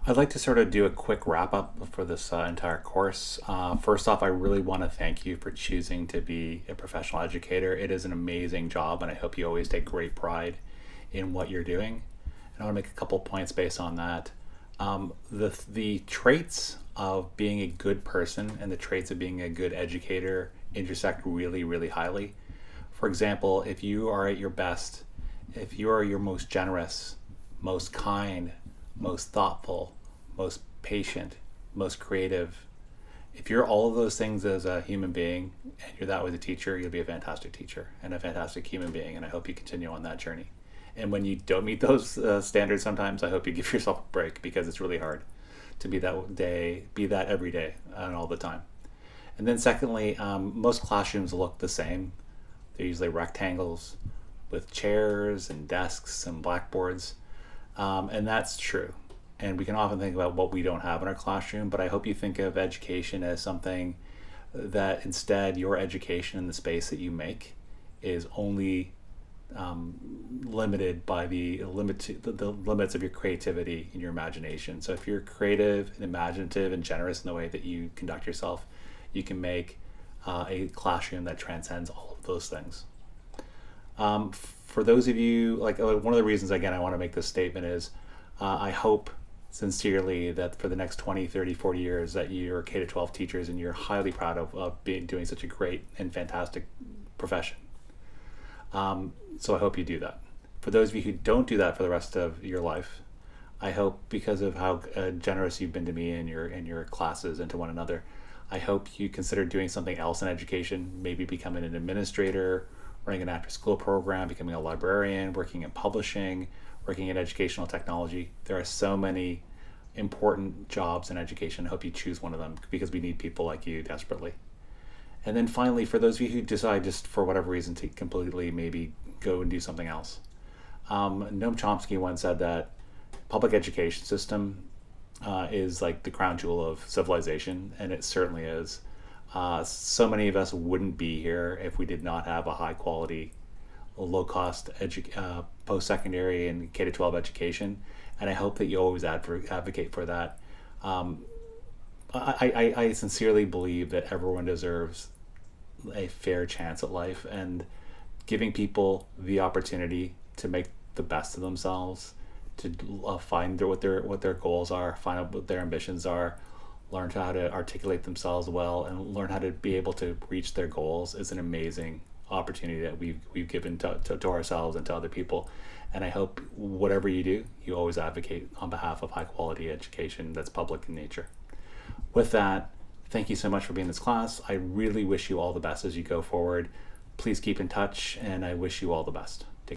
I'd like to sort of do a quick wrap up for this entire course. First off, I really want to thank you for choosing to be a professional educator. It is an amazing job, and I hope you always take great pride in what you're doing. And I want to make a couple points based on that. The traits of being a good person and the traits of being a good educator intersect really, really highly. For example, if you are at your best, if you are your most generous, most kind, most thoughtful, most patient, most creative, if you're all of those things as a human being and you're that with a teacher, you'll be a fantastic teacher and a fantastic human being. And I hope you continue on that journey. And when you don't meet those standards, sometimes I hope you give yourself a break because it's really hard to be that every day and all the time. And then secondly, most classrooms look the same. They're usually rectangles with chairs and desks and blackboards. And that's true. And we can often think about what we don't have in our classroom, but I hope you think of education as something that instead your education in the space that you make is only limited by the limits of your creativity and your imagination. So if you're creative and imaginative and generous in the way that you conduct yourself, you can make a classroom that transcends all of those things. For those of you, like one of the reasons, again, I want to make this statement is I hope sincerely that for the next 20, 30, 40 years that you're K-12 teachers and you're highly proud of doing such a great and fantastic profession. So I hope you do that. For those of you who don't do that for the rest of your life, I hope because of how generous you've been to me and your classes and to one another, I hope you consider doing something else in education, maybe becoming an administrator, running an after school program, becoming a librarian, working in publishing, working in educational technology. There are so many important jobs in education. I hope you choose one of them because we need people like you desperately. And then finally, for those of you who decide just for whatever reason to completely maybe go and do something else, Noam Chomsky once said that public education system is like the crown jewel of civilization, and it certainly is. So many of us wouldn't be here if we did not have a high quality, low cost post secondary and K 12 education, and I hope that you always advocate for that. I sincerely believe that everyone deserves a fair chance at life, and giving people the opportunity to make the best of themselves, to find what their goals are, find out what their ambitions are, learn how to articulate themselves well, and learn how to be able to reach their goals is an amazing opportunity that we've given to ourselves and to other people. And I hope whatever you do, you always advocate on behalf of high quality education that's public in nature. With that, thank you so much for being in this class. I really wish you all the best as you go forward. Please keep in touch, and I wish you all the best.